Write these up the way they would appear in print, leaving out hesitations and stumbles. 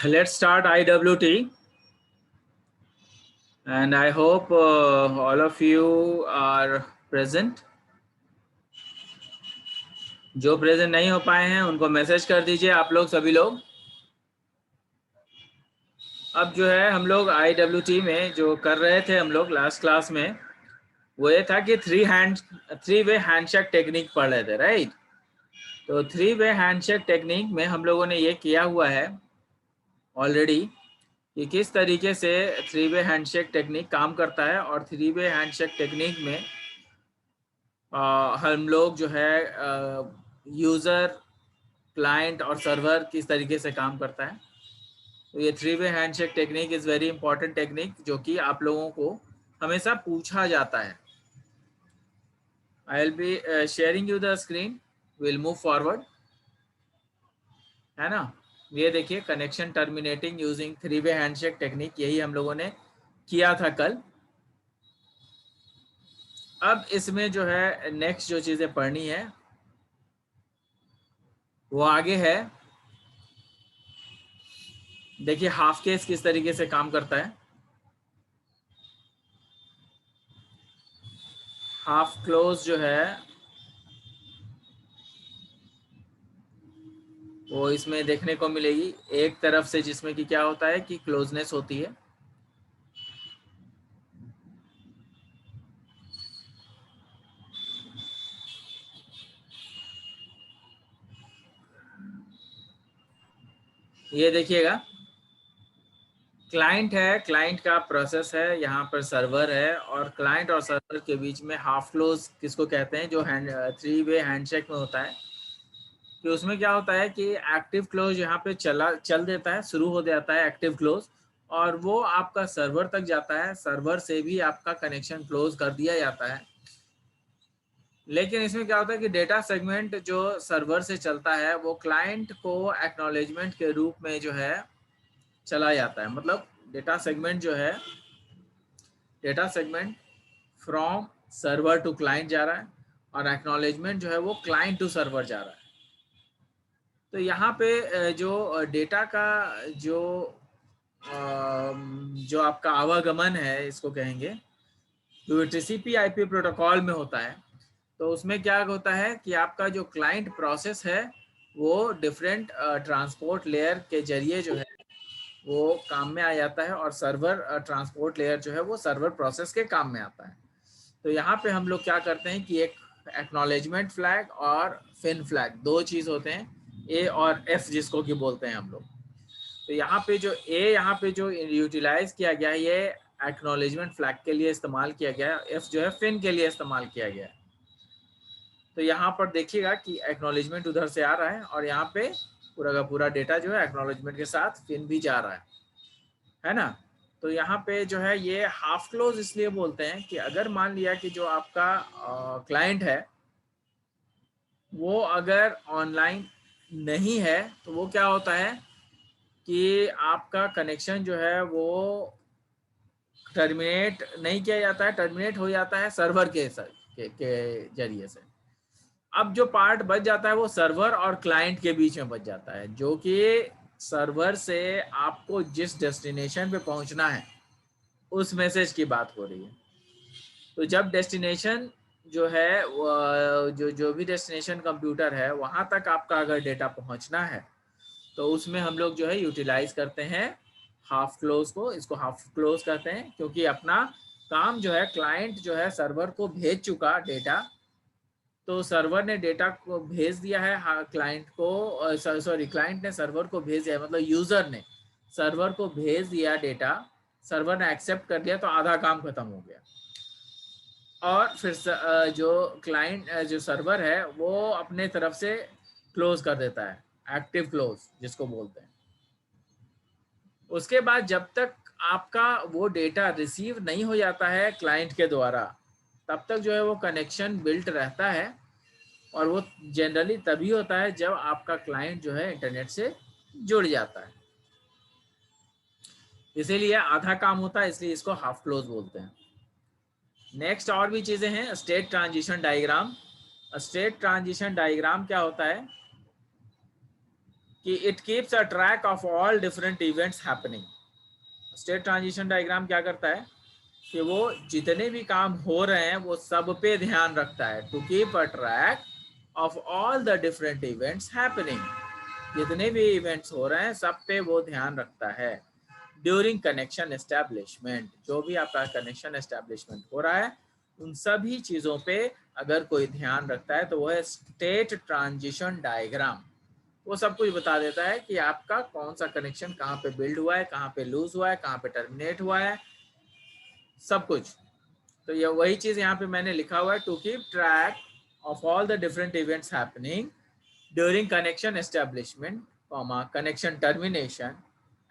Let's start IWT, and I hope all of you are present. जो present नहीं हो पाए हैं उनको मैसेज कर दीजिए आप लोग सभी लोग। अब जो है हम लोग IWT में जो कर रहे थे हम लोग लास्ट क्लास में वो ये था कि थ्री वे हैंडशेक टेक्निक पढ़ रहे थे, राइट। तो थ्री वे हैंडशेक टेक्निक में हम लोगों ने ये किया हुआ है ऑलरेडी कि किस तरीके से थ्री वे हैंडशेक टेक्निक काम करता है, और थ्री वे हैंडशेक टेक्निक में हम लोग जो है यूज़र, क्लाइंट और सर्वर किस तरीके से काम करता है। तो ये three way handshake technique is very important technique जो कि आप लोगों को हमेशा पूछा जाता है। I will be sharing you the screen, will move forward, है ना। ये देखिए, connection terminating using three way handshake technique, यही हम लोगों ने किया था कल। अब इसमें जो है नेक्स्ट जो चीज़ें पढ़नी है वो आगे है। देखिए हाफ केस किस तरीके से काम करता है। हाफ क्लोज जो है वो इसमें देखने को मिलेगी एक तरफ से, जिसमें कि क्या होता है कि क्लोजनेस होती है। ये देखिएगा, क्लाइंट है, क्लाइंट का प्रोसेस है, यहाँ पर सर्वर है, और क्लाइंट और सर्वर के बीच में हाफ क्लोज किसको कहते हैं, जो थ्री वे हैंडशेक में होता है। कि उसमें क्या होता है कि एक्टिव क्लोज यहाँ पे चल देता है, शुरू हो जाता है एक्टिव क्लोज, और वो आपका सर्वर तक जाता है, सर्वर से भी आपका कनेक्शन क्लोज कर दिया जाता है। लेकिन इसमें क्या होता है कि डेटा सेगमेंट जो सर्वर से चलता है वो क्लाइंट को एक्नॉलेजमेंट के रूप में जो है चला जाता है। मतलब डेटा सेगमेंट जो है, data segment from server to client जा रहा है, और एक्नॉलेजमेंट जो है वो क्लाइंट टू सर्वर जा रहा है। तो यहाँ पे जो डेटा का जो जो आपका आवागमन है, इसको कहेंगे, जो TCP IP प्रोटोकॉल में होता है, तो उसमें क्या होता है कि आपका जो क्लाइंट प्रोसेस है वो डिफरेंट ट्रांसपोर्ट लेयर के जरिए जो है वो काम में आ जाता है, और सर्वर ट्रांसपोर्ट लेयर जो है वो सर्वर प्रोसेस के काम में आता है। तो यहाँ पे हम लोग क्या करते हैं कि एक एक्नॉलेजमेंट फ्लैग और फिन फ्लैग, दो चीज़ होते हैं, ए और एफ जिसको कि बोलते हैं हम लोग। तो यहाँ पे जो यहाँ पे जो यूटिलाइज किया गया है, ये एक्नॉलेजमेंट फ्लैग के लिए इस्तेमाल किया गया है, एफ जो है फिन के लिए इस्तेमाल किया गया है। तो यहाँ पर देखिएगा कि एक्नॉलेजमेंट उधर से आ रहा है, और यहाँ पे पूरा का पूरा डेटा जो है एक्नॉलेजमेंट के साथ फिन भी जा रहा है ना। तो यहाँ पे जो है ये हाफ क्लोज इसलिए बोलते हैं कि अगर मान लिया कि जो आपका क्लाइंट है वो अगर ऑनलाइन नहीं है, तो वो क्या होता है कि आपका कनेक्शन जो है वो टर्मिनेट नहीं किया जाता है, टर्मिनेट हो जाता है सर्वर के जरिए से। अब जो पार्ट बच जाता है वो सर्वर और क्लाइंट के बीच में बच जाता है, जो कि सर्वर से आपको जिस डेस्टिनेशन पे पहुंचना है उस मैसेज की बात हो रही है। तो जब डेस्टिनेशन जो है जो भी डेस्टिनेशन कंप्यूटर है वहां तक आपका अगर डेटा पहुंचना है, तो उसमें हम लोग जो है यूटिलाइज करते हैं हाफ क्लोज को। इसको हाफ क्लोज कहते हैं क्योंकि अपना काम जो है, क्लाइंट जो है सर्वर को भेज चुका डेटा, तो सर्वर ने डेटा को भेज दिया है क्लाइंट को, सॉरी क्लाइंट ने सर्वर को भेज दिया, मतलब यूजर ने सर्वर को भेज दिया डेटा, सर्वर ने एक्सेप्ट कर लिया, तो आधा काम खत्म हो गया। और फिर जो क्लाइंट जो सर्वर है वो अपने तरफ से क्लोज कर देता है, एक्टिव क्लोज जिसको बोलते हैं। उसके बाद जब तक आपका वो डेटा रिसीव नहीं हो जाता है क्लाइंट के द्वारा, तब तक जो है वो कनेक्शन बिल्ट रहता है, और वो जनरली तभी होता है जब आपका क्लाइंट जो है इंटरनेट से जुड़ जाता है। इसीलिए आधा काम होता है, इसलिए इसको हाफ क्लोज बोलते हैं। नेक्स्ट और भी चीजें हैं, state transition diagram. State transition diagram क्या होता है कि it keeps a track of all different events happening. State transition diagram क्या करता है कि वो जितने भी काम हो रहे हैं वो सब पे ध्यान रखता है। To keep a track of all the different events happening, जितने भी इवेंट्स हो रहे हैं सब पे वो ध्यान रखता है। ड्यूरिंग कनेक्शन एस्टेब्लिशमेंट, जो भी आपका कनेक्शन एस्टेब्लिशमेंट हो रहा है उन सभी चीज़ों पे अगर कोई ध्यान रखता है तो वो है स्टेट ट्रांजिशन डायग्राम। वो सब कुछ बता देता है कि आपका कौन सा कनेक्शन कहाँ पे बिल्ड हुआ है, कहाँ पे लूज हुआ है, कहाँ पे टर्मिनेट हुआ है, सब कुछ। तो ये वही चीज़ यहाँ पे मैंने लिखा हुआ है, to keep track of all the different events happening during connection establishment, connection termination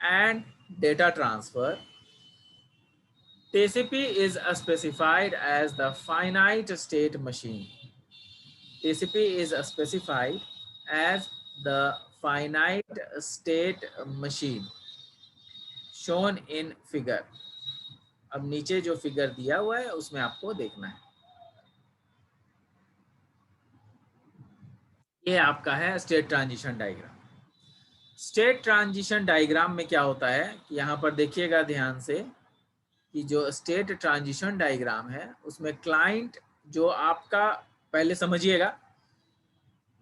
and data transfer. TCP is specified as the finite state machine. TCP is specified as the finite state machine shown in figure. अब नीचे जो figure दिया हुआ है उसमें आपको देखना है। ये आपका है state transition diagram. State transition diagram में क्या होता है कि यहाँ पर देखिएगा ध्यान से कि जो स्टेट ट्रांजिशन डायग्राम है उसमें क्लाइंट जो आपका, पहले समझिएगा,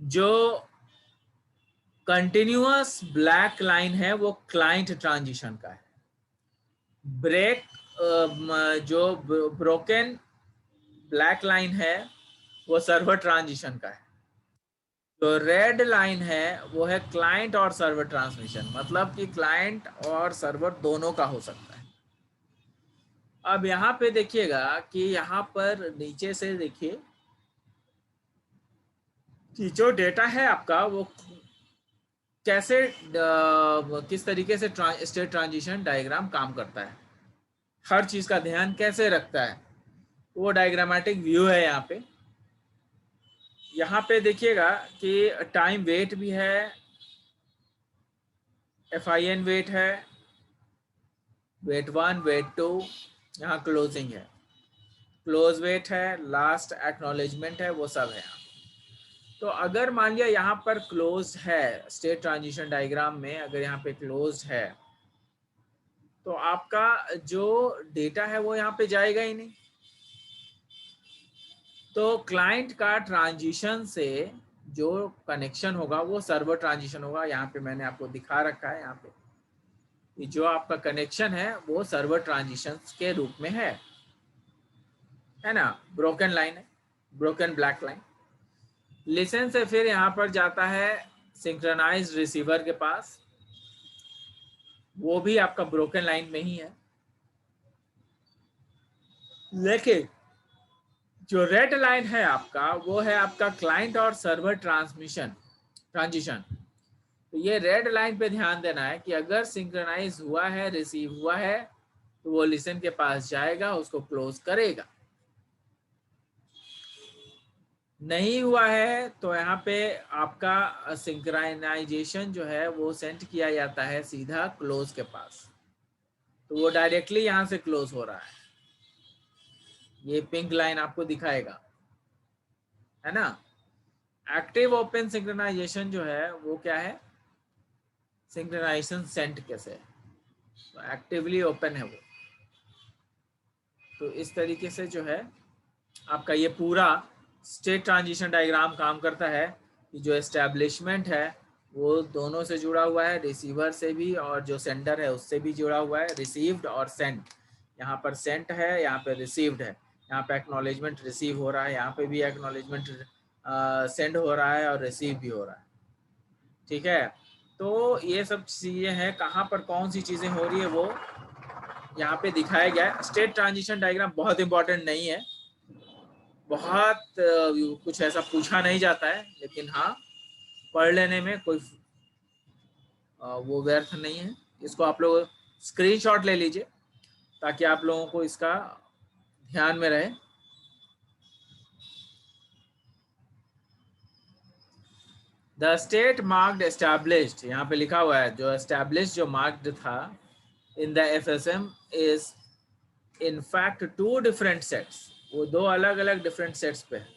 जो कंटिन्यूअस ब्लैक लाइन है वो क्लाइंट ट्रांजिशन का है। ब्रेक जो ब्रोकन ब्लैक लाइन है वो सर्वर ट्रांजिशन का है। तो रेड लाइन है वो है क्लाइंट और सर्वर ट्रांसमिशन, मतलब कि क्लाइंट और सर्वर दोनों का हो सकता है। अब यहाँ पे देखिएगा कि यहाँ पर नीचे से देखिए कि जो डेटा है आपका वो कैसे किस तरीके से स्टेट ट्रांजिशन डायग्राम काम करता है, हर चीज का ध्यान कैसे रखता है, वो डायग्रामेटिक व्यू है। यहाँ पे देखिएगा कि टाइम वेट भी है, FIN वेट है, वेट 1, वेट 2, यहाँ क्लोजिंग है, क्लोज वेट है, लास्ट एक्नॉलेजमेंट है, वो सब है। तो अगर मान लिया यहाँ पर क्लोज है, स्टेट ट्रांजिशन डायग्राम में अगर यहाँ पे क्लोज है तो आपका जो डेटा है वो यहाँ पे जाएगा ही नहीं। तो क्लाइंट का ट्रांजिशन से जो कनेक्शन होगा वो सर्वर ट्रांजिशन होगा। यहाँ पे मैंने आपको दिखा रखा है, यहाँ पे जो आपका कनेक्शन है वो सर्वर ट्रांजिशन के रूप में है ना। ब्रोकन लाइन है, ब्रोकन ब्लैक लाइन। लिसन से फिर यहाँ पर जाता है सिंक्रोनाइज्ड रिसीवर के पास, वो भी आपका ब्रोकन लाइन में ही है। लेकिन जो रेड लाइन है आपका वो है आपका क्लाइंट और सर्वर ट्रांजिशन। तो ये रेड लाइन पे ध्यान देना है कि अगर सिंक्रोनाइज हुआ है, रिसीव हुआ है, तो वो लिसन के पास जाएगा, उसको क्लोज करेगा। नहीं हुआ है तो यहाँ पे आपका सिंक्रोनाइजेशन जो है वो सेंड किया जाता है सीधा क्लोज के पास, तो वो डायरेक्टली यहाँ से क्लोज हो रहा है। ये पिंक लाइन आपको दिखाएगा, है ना। एक्टिव ओपन सिंक्रोनाइजेशन जो है वो क्या है, सिंक्रोनाइजेशन सेंट कैसे है, तो एक्टिवली ओपन है वो। तो इस तरीके से जो है आपका ये पूरा स्टेट ट्रांजिशन डायग्राम काम करता है कि जो एस्टेब्लिशमेंट है वो दोनों से जुड़ा हुआ है, रिसीवर से भी और जो सेंडर है उससे भी जुड़ा हुआ है, रिसीव्ड और सेंट। यहाँ पर सेंट है, यहाँ पे रिसीव्ड है, यहाँ पे एक्नॉलेजमेंट रिसीव हो रहा है, यहाँ पे भी एक्नॉलेजमेंट सेंड हो रहा है और रिसीव भी हो रहा है। ठीक है, तो ये सब चीज़ें हैं, कहाँ पर कौन सी चीज़ें हो रही है वो यहाँ पे दिखाया गया है। स्टेट ट्रांजिशन डायग्राम बहुत इंपॉर्टेंट नहीं है, बहुत कुछ ऐसा पूछा नहीं जाता है, लेकिन हाँ पढ़ लेने में कोई वो व्यर्थ नहीं है। इसको आप लोग स्क्रीनशॉट ले लीजिए ताकि आप लोगों को इसका ध्यान में रहे। द स्टेट मार्क्ड एस्टैब्लिश्ड, यहाँ पे लिखा हुआ है जो एस्टैब्लिश्ड जो मार्क्ड था in the FSM is in fact 2 different sets, वो 2 अलग अलग डिफरेंट सेट्स पे है।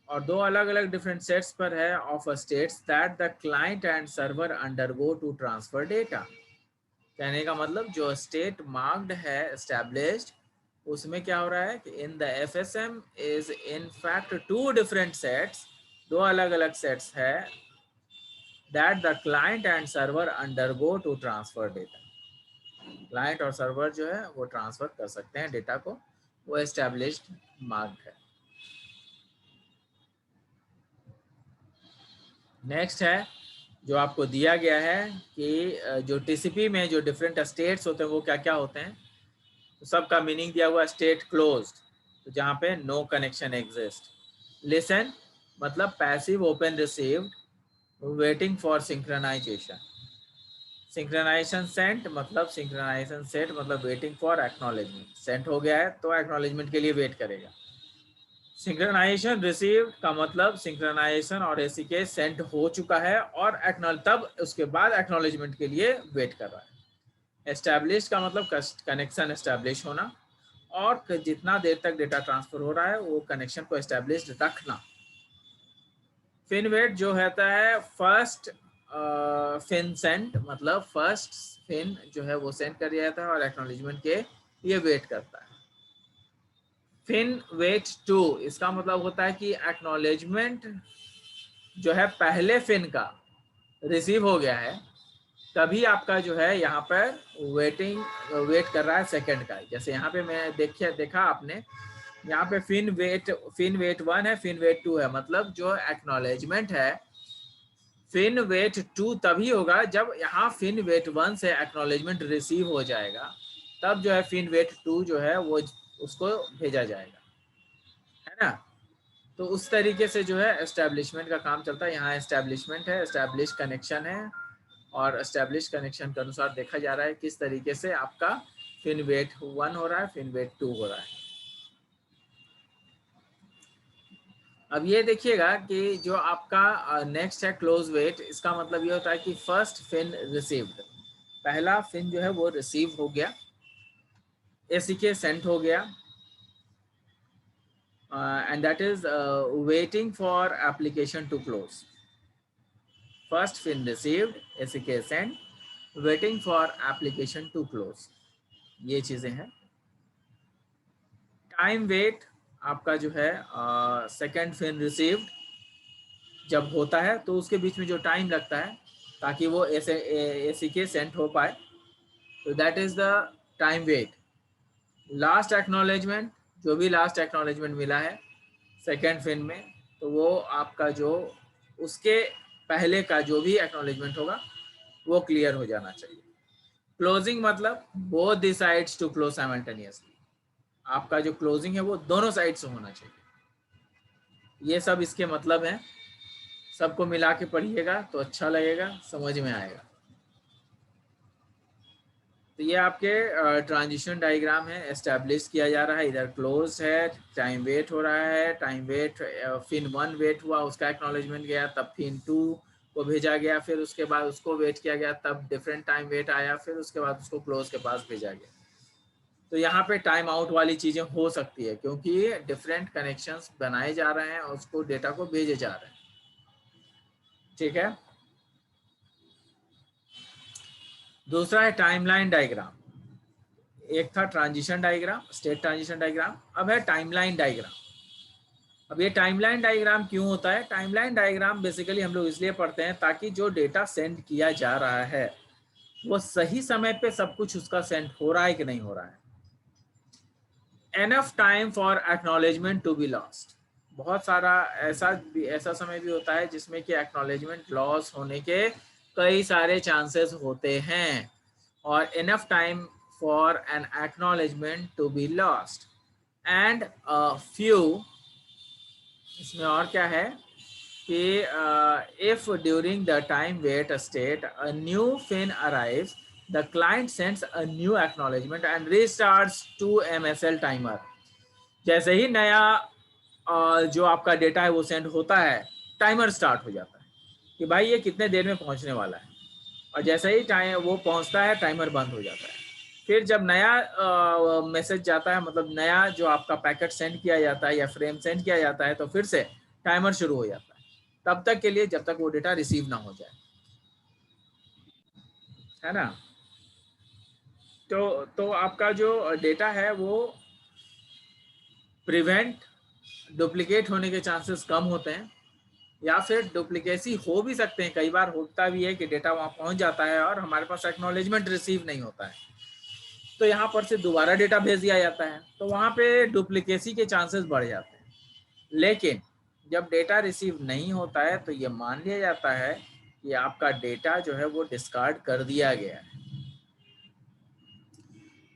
और दो अलग अलग डिफरेंट सेट्स पर है of states that the client and server undergo to transfer data. कहने का मतलब जो स्टेट मार्क्ड है एस्टैब्लिश्ड, उसमें क्या हो रहा है कि in the FSM is in fact two different sets, दो अलग अलग सेट्स है that the client and server undergo to transfer data. Client और सर्वर जो है वो ट्रांसफर कर सकते हैं डेटा को, वो एस्टैब्लिश्ड मार्क्ड है। नेक्स्ट है जो आपको दिया गया है कि जो टीसीपी में जो डिफरेंट स्टेट्स होते हैं वो क्या क्या होते हैं, तो सबका मीनिंग दिया हुआ स्टेट क्लोज्ड, तो जहाँ पे नो कनेक्शन एग्जिस्ट। लिसन मतलब passive open received, waiting for synchronization. Synchronization sent मतलब सिंक्रोनाइजेशन सेट मतलब वेटिंग फॉर एक्नॉलेजमेंट। सेंट हो गया है तो एक्नॉलेजमेंट के लिए वेट करेगा। सिंक्रोनाइजेशन रिसीव्ड का मतलब सिंक्रोनाइजेशन और एसीके सेंट हो चुका है और तब उसके बाद एक्नॉलेजमेंट के लिए वेट कर रहा है। एस्टैब्लिश का मतलब कनेक्शन एस्टैब्लिश होना, और जितना देर तक डेटा ट्रांसफर हो रहा है वो कनेक्शन को एस्टैब्लिश रखना। फिन वेट जो होता है फर्स्ट फिन सेंट, मतलब फर्स्ट फिन जो है वो सेंड कर दिया जाता है और एक्नॉलेजमेंट के लिए वेट करता है। फिन वेट टू, इसका मतलब होता है कि एक्नॉलेजमेंट जो है पहले फिन का रिसीव हो गया है, तभी आपका जो है यहाँ पर वेट कर रहा है सेकंड का। जैसे यहाँ पे मैं देखा आपने, यहाँ पे फिन वेट 1 है, फिन वेट 2 है, मतलब जो एक्नॉलेजमेंट है फिन वेट 2 तभी होगा जब यहाँ फिन वेट 1 से एक्नॉलेजमेंट रिसीव हो जाएगा, तब जो है फिन वेट 2 जो है वो उसको भेजा जाएगा, है ना। तो उस तरीके से जो है एस्टैब्लिशमेंट का काम चलता है। यहाँ एस्टैब्लिशमेंट है, एस्टैब्लिश कनेक्शन है, और एस्टैब्लिश कनेक्शन के अनुसार देखा जा रहा है किस तरीके से आपका फिन वेट 1 हो रहा है, फिन वेट 2 हो रहा है। अब ये देखिएगा कि जो आपका नेक्स्ट है क्लोज वेट, इसका मतलब ये होता है कि फर्स्ट फिन रिसीव्ड, पहला फिन जो है वो रिसीव हो गया, एसीके सेंट हो गया, and that is waiting for application to close. First FIN received, ACK sent, waiting for application to close, ये चीजें हैं। टाइम वेट आपका जो है सेकेंड फिन रिसीव्ड जब होता है तो उसके बीच में जो टाइम लगता है ताकि वो एसीके सेंट हो पाए, तो that is the time wait. Last acknowledgement, जो भी लास्ट एक्नॉलेजमेंट मिला है सेकेंड फिन में, तो वो आपका जो उसके पहले का जो भी एक्नॉलेजमेंट होगा वो क्लियर हो जाना चाहिए। क्लोजिंग मतलब both the sides to close simultaneously, आपका जो क्लोजिंग है वो दोनों साइड से होना चाहिए। ये सब इसके मतलब हैं, सबको मिला के पढ़िएगा तो अच्छा लगेगा, समझ में आएगा। तो ये आपके ट्रांजिशन डायग्राम है, एस्टैब्लिश किया जा रहा है, इधर क्लोज है, टाइम वेट हो रहा है, टाइम वेट फिन 1 वेट हुआ, उसका एक्नॉलेजमेंट गया, तब फिन 2 को भेजा गया, फिर उसके बाद उसको वेट किया गया, तब डिफरेंट टाइम वेट आया, फिर उसके बाद उसको क्लोज के पास भेजा गया। तो यहाँ पे टाइम आउट वाली चीजें हो सकती है क्योंकि डिफरेंट कनेक्शंस बनाए जा रहे हैं और उसको डेटा को भेजे जा रहे हैं, ठीक है। दूसरा है टाइमलाइन डायग्राम। एक था transition diagram, state transition diagram, अब है टाइमलाइन डायग्राम। अब ये टाइमलाइन डायग्राम क्यों होता है? टाइमलाइन डायग्राम बेसिकली हम लोग इसलिए पढ़ते हैं ताकि जो डेटा सेंड किया जा रहा है वो सही समय पे सब कुछ उसका सेंड हो रहा है कि नहीं हो रहा है। Enough time for acknowledgement to be lost, बहुत सारा ऐसा समय भी होता है जिसमें कि एक्नॉलेजमेंट लॉस होने के कई सारे चांसेस होते हैं, और enough time for an acknowledgement to be lost and few, इसमें और क्या है कि if during the time wait state a new FIN arrives the client sends a new acknowledgement and restarts to MSL timer. जैसे ही नया जो आपका डेटा है वो सेंड होता है, टाइमर स्टार्ट हो जाता है कि भाई ये कितने देर में पहुंचने वाला है, और जैसे ही टाइम वो पहुंचता है टाइमर बंद हो जाता है। फिर जब नया मैसेज जाता है, मतलब नया जो आपका पैकेट सेंड किया जाता है या फ्रेम सेंड किया जाता है, तो फिर से टाइमर शुरू हो जाता है तब तक के लिए जब तक वो डेटा रिसीव ना हो जाए, है ना। तो आपका जो डेटा है वो प्रिवेंट डुप्लीकेट होने के चांसेस कम होते हैं, या फिर डुप्लीकेसी हो भी सकते हैं, कई बार होता भी है कि डेटा वहाँ पहुँच जाता है और हमारे पास एक्नॉलेजमेंट रिसीव नहीं होता है, तो यहाँ पर से दोबारा डेटा भेज दिया जाता है, तो वहाँ पे डुप्लीकेसी के चांसेस बढ़ जाते हैं। लेकिन जब डेटा रिसीव नहीं होता है तो ये मान लिया जाता है कि आपका डेटा जो है वो डिस्कार्ड कर दिया गया है।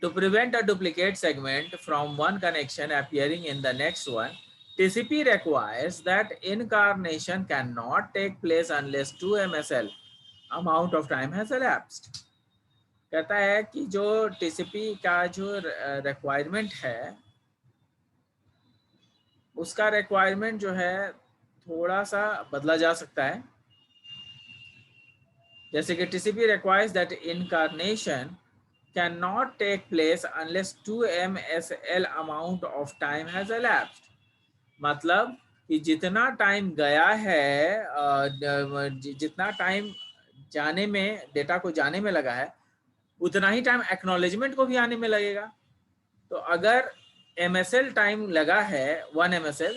To prevent a duplicate segment from one connection appearing in the next one, TCP requires that incarnation cannot take place unless 2 MSL amount of time has elapsed. कहता है कि जो TCP का जो रिक्वायरमेंट है उसका रिक्वायरमेंट जो है थोड़ा सा बदला जा सकता है, जैसे कि TCP requires that incarnation cannot take place unless 2 MSL amount of time has elapsed. मतलब कि जितना टाइम गया है, जितना टाइम जाने में, डेटा को जाने में लगा है, उतना ही टाइम एक्नॉलेजमेंट को भी आने में लगेगा। तो अगर MSL टाइम लगा है 1 MSL,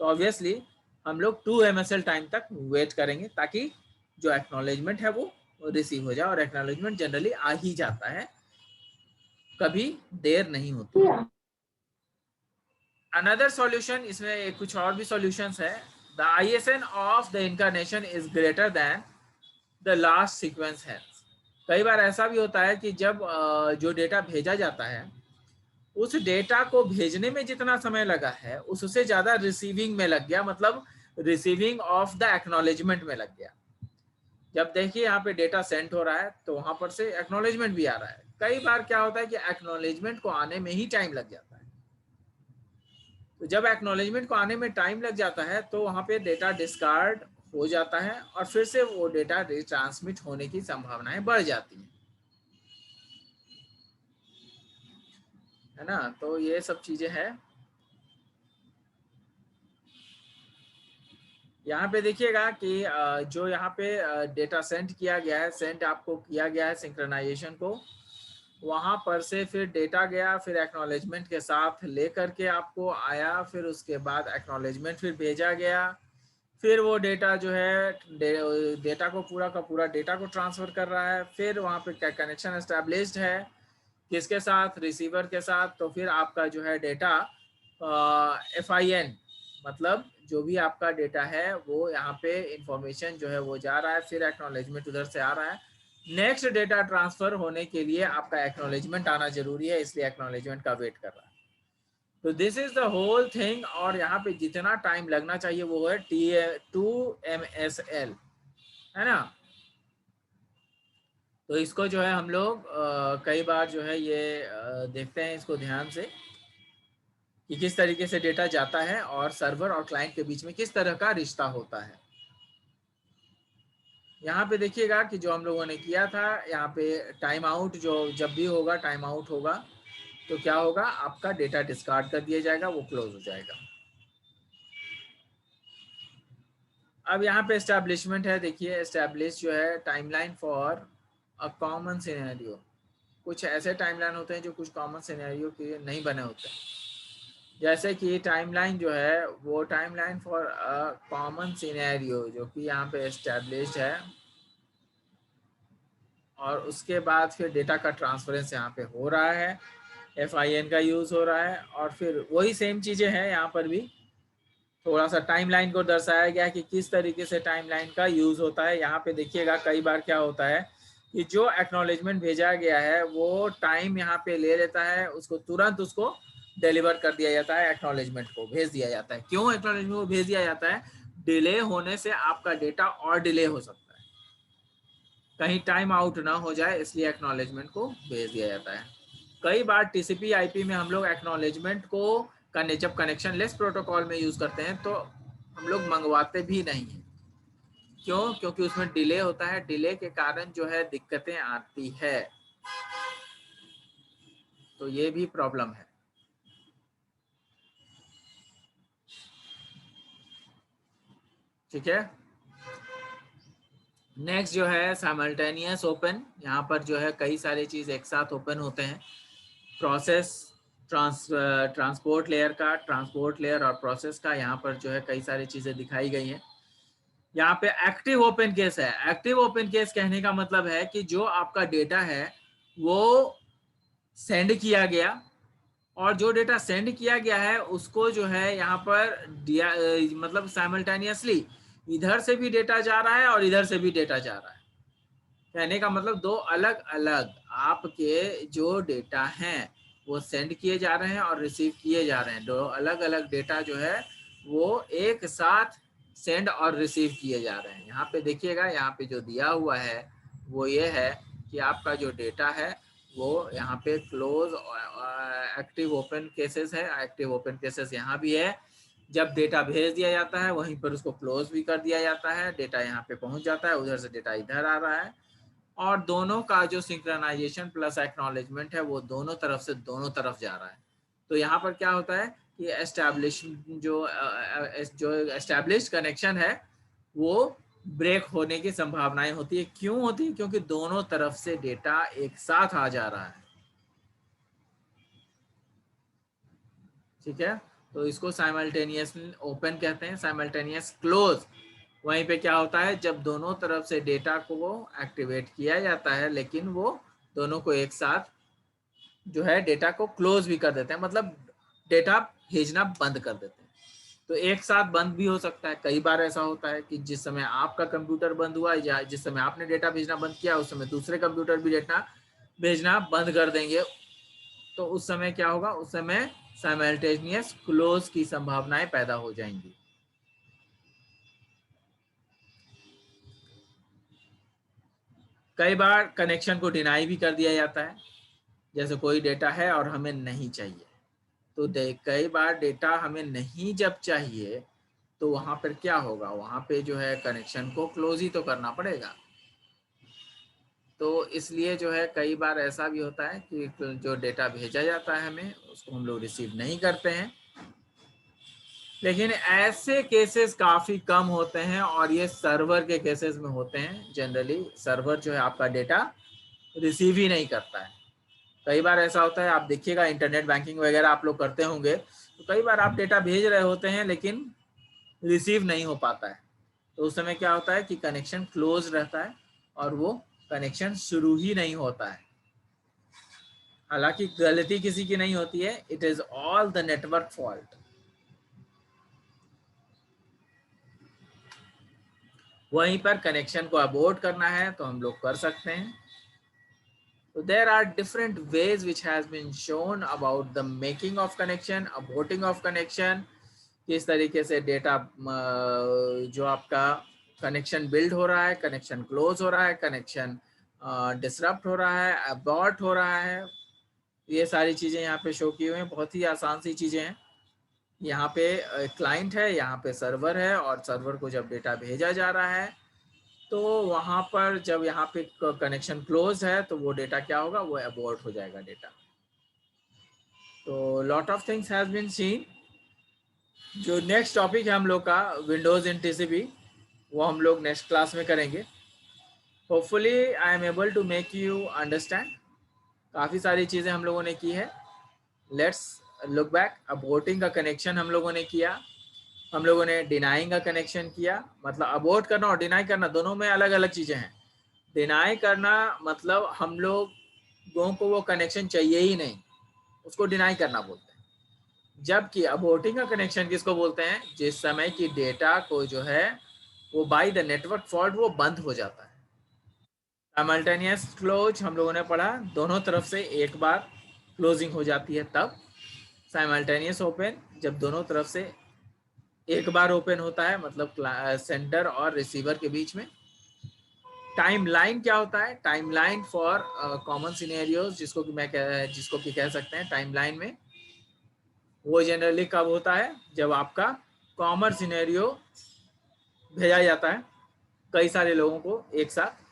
तो ऑब्वियसली हम लोग 2 MSL टाइम तक वेट करेंगे ताकि जो एक्नॉलेजमेंट है वो रिसीव हो जाए, और एक्नॉलेजमेंट जनरली आ ही जाता है, कभी देर नहीं होती। अनदर सॉल्यूशन, इसमें कुछ और भी सॉल्यूशंस है। The ISN of the incarnation is greater than the last sequence health. कई बार ऐसा भी होता है कि जब जो डेटा भेजा जाता है उस डेटा को भेजने में जितना समय लगा है उससे ज्यादा रिसीविंग में लग गया, मतलब रिसीविंग ऑफ द एक्नॉलेजमेंट में लग गया। जब देखिए यहाँ पे डेटा सेंड हो रहा है तो वहां पर से एक्नॉलेजमेंट भी आ रहा है। कई बार क्या होता है कि एक्नॉलेजमेंट को आने में ही टाइम लग जाता है, तो जब एक्नॉलेजमेंट को आने में टाइम लग जाता है तो वहां पे डेटा डिस्कार्ड हो जाता है और फिर से वो डेटा रिट्रांसमिट होने की संभावनाएं बढ़ जाती हैं, है ना। तो ये सब चीजें हैं। यहाँ पे देखिएगा कि जो यहाँ पे डेटा सेंड किया गया है, सेंड आपको किया गया है सिंक्रोनाइजेशन को, वहां पर से फिर डेटा गया, फिर एक्नॉलेजमेंट के साथ लेकर के आपको आया, फिर उसके बाद एक्नॉलेजमेंट फिर भेजा गया, फिर वो डेटा जो है डेटा को पूरा का पूरा डेटा को ट्रांसफर कर रहा है, फिर वहाँ पे क्या कनेक्शन एस्टेब्लिश्ड है किसके साथ, रिसीवर के साथ, तो फिर आपका जो है डेटा FIN, मतलब जो भी आपका डेटा है वो यहाँ पे इंफॉर्मेशन जो है वो जा रहा है, फिर एक्नॉलेजमेंट उधर से आ रहा है। नेक्स्ट डेटा ट्रांसफर होने के लिए आपका एक्नॉलेजमेंट आना जरूरी है, इसलिए एक्नॉलेजमेंट का वेट कर रहा है। तो this is the whole thing, और यहाँ पे जितना टाइम लगना चाहिए वो है 2 MSL, है ना। तो इसको जो है हम लोग कई बार जो है ये देखते हैं इसको ध्यान से कि किस तरीके से डेटा जाता है और सर्वर और क्लाइंट के बीच में किस तरह का रिश्ता होता है। यहाँ पे देखिएगा कि जो हम लोगों ने किया था, यहाँ पे टाइम आउट, जो जब भी होगा टाइम आउट होगा तो क्या होगा, आपका डेटा डिस्कार्ड कर दिया जाएगा, वो क्लोज हो जाएगा। अब यहाँ पे एस्टैब्लिशमेंट है, देखिए एस्टैब्लिश जो है timeline for a common scenario. कुछ ऐसे टाइमलाइन होते हैं जो कुछ कॉमन सिनेरियो के लिए नहीं बने होते हैं, जैसे कि टाइमलाइन जो है वो timeline for a common scenario जो कि यहाँ पे एस्टैब्लिश्ड है, और उसके बाद फिर डेटा का ट्रांसफरेंस यहाँ पे हो रहा है, FIN का यूज़ हो रहा है, और फिर वही सेम चीज़ें हैं यहाँ पर भी। थोड़ा सा टाइमलाइन को दर्शाया गया कि किस तरीके से टाइमलाइन का यूज़ होता है। यहाँ पे देखिएगा कई बार क्या होता है कि जो एक्नॉलेजमेंट भेजा गया है वो टाइम यहाँ पे ले लेता है, उसको तुरंत उसको डिलीवर कर दिया जाता है, एक्नॉलेजमेंट को भेज दिया जाता है। क्यों एक्नॉलेजमेंट को भेज दिया जाता है? डिले होने से आपका डेटा और डिले हो सकता है, कहीं टाइम आउट ना हो जाए, इसलिए एक्नॉलेजमेंट को भेज दिया जाता है। कई बार TCP IP में हम लोग एक्नॉलेजमेंट को जब कनेक्शन लेस प्रोटोकॉल में यूज करते हैं तो हम लोग मंगवाते भी नहीं हैं। क्यों? क्योंकि उसमें डिले होता है, डिले के कारण जो है दिक्कतें आती है, तो ये भी प्रॉब्लम है। ठीक है। नेक्स्ट जो है साइमल्टेनियस ओपन, यहाँ पर जो है कई सारी चीज़ एक साथ ओपन होते हैं। प्रोसेस, ट्रांसपोर्ट लेयर का, ट्रांसपोर्ट लेयर और प्रोसेस का, यहाँ पर जो है कई सारी चीज़ें दिखाई गई हैं। यहाँ पे एक्टिव ओपन केस है। एक्टिव ओपन केस कहने का मतलब है कि जो आपका डेटा है वो सेंड किया गया, और जो डेटा सेंड किया गया है उसको जो है यहाँ पर मतलब साइमल्टेनियसली इधर से भी डेटा जा रहा है और इधर से भी डेटा जा रहा है। कहने का मतलब दो अलग अलग आपके जो डेटा हैं वो सेंड किए जा रहे हैं और रिसीव किए जा रहे हैं। दो अलग अलग डेटा जो है वो एक साथ सेंड और रिसीव किए जा रहे हैं। यहाँ पे देखिएगा, यहाँ पे जो दिया हुआ है वो ये है कि आपका जो डेटा है वो यहाँ पे क्लोज एक्टिव ओपन केसेस है। एक्टिव ओपन केसेस यहाँ भी है। जब डेटा भेज दिया जाता है वहीं पर उसको क्लोज भी कर दिया जाता है, डेटा यहाँ पे पहुंच जाता है, उधर से डेटा इधर आ रहा है, और दोनों का जो सिंक्रोनाइजेशन प्लस एक्नॉलेजमेंट है वो दोनों तरफ से दोनों तरफ जा रहा है। तो यहाँ पर क्या होता है कि जो एस्टैब्लिश्ड कनेक्शन है वो ब्रेक होने की संभावनाएं होती है। क्यों होती है? क्योंकि दोनों तरफ से डेटा एक साथ आ जा रहा है। ठीक है, तो इसको साइमल्टेनियस ओपन कहते हैं, साइमल्टेनियस क्लोज। वहीं पे क्या होता है, जब दोनों तरफ से डेटा को एक्टिवेट किया जाता है लेकिन वो दोनों को एक साथ जो है डेटा को क्लोज भी कर देते हैं, मतलब डेटा भेजना बंद कर देते हैं। तो एक साथ बंद भी हो सकता है। कई बार ऐसा होता है कि जिस समय आपका कंप्यूटर बंद हुआ या जिस समय आपने डेटा भेजना बंद किया उस समय दूसरे कंप्यूटर भी डेटा भेजना बंद कर देंगे। तो उस समय क्या होगा, उस समय साइमल्टेनियस क्लोज की संभावनाएं पैदा हो जाएंगी। कई बार कनेक्शन को डिनाई भी कर दिया जाता है, जैसे कोई डेटा है और हमें नहीं चाहिए। तो कई बार डेटा हमें नहीं जब चाहिए तो वहां पर क्या होगा, वहां पे जो है कनेक्शन को क्लोज ही तो करना पड़ेगा। तो इसलिए जो है कई बार ऐसा भी होता है कि जो डेटा भेजा जाता है हमें उसको हम लोग रिसीव नहीं करते हैं। लेकिन ऐसे केसेस काफ़ी कम होते हैं और ये सर्वर के केसेस में होते हैं। जनरली सर्वर जो है आपका डेटा रिसीव ही नहीं करता है। कई बार ऐसा होता है, आप देखिएगा इंटरनेट बैंकिंग वगैरह आप लोग करते होंगे, तो कई बार आप डेटा भेज रहे होते हैं लेकिन रिसीव नहीं हो पाता है। तो उस समय क्या होता है कि कनेक्शन क्लोज रहता है और वो कनेक्शन शुरू ही नहीं होता है। हालांकि गलती किसी की नहीं होती है, it is all the network fault. वहीं पर कनेक्शन को अबॉर्ट करना है तो हम लोग कर सकते हैं। So there are different ways which has been shown about the making of connection, aborting of connection, किस तरीके से डेटा जो आपका कनेक्शन बिल्ड हो रहा है, कनेक्शन क्लोज हो रहा है, कनेक्शन डिसरप्ट हो रहा है, अबॉर्ट हो रहा है। ये सारी चीज़ें यहाँ पे शो की हुई हैं। बहुत ही आसान सी चीज़ें हैं। यहाँ पे क्लाइंट है, यहाँ पे सर्वर है, और सर्वर को जब डेटा भेजा जा रहा है तो वहाँ पर जब यहाँ पे कनेक्शन क्लोज है तो वो डेटा क्या होगा, वो अबॉर्ट हो जाएगा डेटा। तो lot of things has been seen. जो नेक्स्ट टॉपिक है हम लोग का विंडोज इन टीसीपी, वो हम लोग नेक्स्ट क्लास में करेंगे। Hopefully I am able to make you understand. काफ़ी सारी चीज़ें हम लोगों ने की है। Let's look back. अबॉर्टिंग का कनेक्शन हम लोगों ने किया, हम लोगों ने डिनाइंग का कनेक्शन किया। मतलब अबॉर्ट करना और डिनाई करना दोनों में अलग अलग चीज़ें हैं। डिनाई करना मतलब हम लोगों को वो कनेक्शन चाहिए ही नहीं, उसको डिनाई करना बोलते हैं। जबकि अबॉर्टिंग का कनेक्शन किसको बोलते हैं, जिस समय की डेटा को जो है वो बाय द नेटवर्क फॉल्ट वो बंद हो जाता है। साइमल्टेनियस क्लोज हम लोगों ने पढ़ा, दोनों तरफ से एक बार क्लोजिंग हो जाती है तब। साइमल्टेनियस ओपन जब दोनों तरफ से एक बार ओपन होता है, मतलब सेंडर और रिसीवर के बीच में। टाइमलाइन क्या होता है, टाइमलाइन फॉर कॉमन सिनेरियोज जिसको कि कह सकते हैं टाइमलाइन में, वो जनरली कब होता है, जब आपका कॉमन सिनेरियो भेजा जाता है कई सारे लोगों को एक साथ।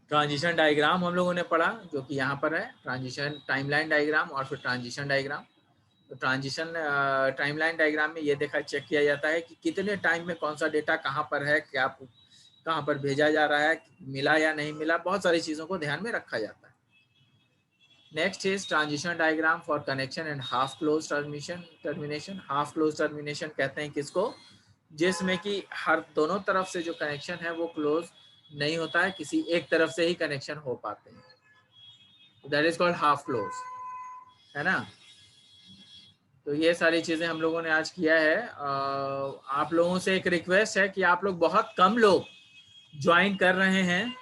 ट्रांजिशन डायग्राम हम लोगों ने पढ़ा जो कि यहाँ पर है, ट्रांजिशन टाइमलाइन डायग्राम और फिर ट्रांजिशन डायग्राम। तो ट्रांजिशन टाइमलाइन डायग्राम में ये देखा चेक किया जाता है कि कितने टाइम में कौन सा डेटा कहाँ पर है, क्या कहाँ पर भेजा जा रहा है, मिला या नहीं मिला, बहुत सारी चीज़ों को ध्यान में रखा जाता है। Next is transition diagram for connection and half close termination. Half close termination कहते हैं किसको, जिसमें कि हर दोनों तरफ से जो कनेक्शन है वो क्लोज नहीं होता है, किसी एक तरफ से ही कनेक्शन हो पाते हैं, that is called half close, है ना। तो ये सारी चीज़ें हम लोगों ने आज किया है। आप लोगों से एक रिक्वेस्ट है कि आप लोग बहुत कम लोग ज्वाइन कर रहे हैं,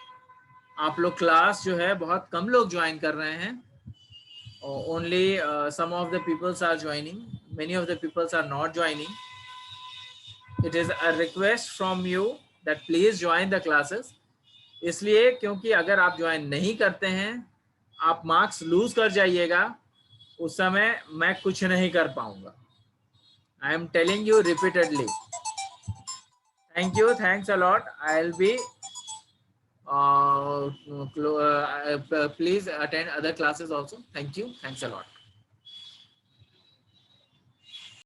आप लोग क्लास जो है बहुत कम लोग ज्वाइन कर रहे हैं, only some of the peoples are joining, many of the peoples are not joining. It is a request from you that please join the classes, इसलिए क्योंकि अगर आप ज्वाइन नहीं करते हैं आप मार्क्स लूज कर जाइएगा, उस समय मैं कुछ नहीं कर पाऊंगा। I am telling you repeatedly. Thank you, thanks a lot. I will be please attend other classes also. Thank you, thanks a lot.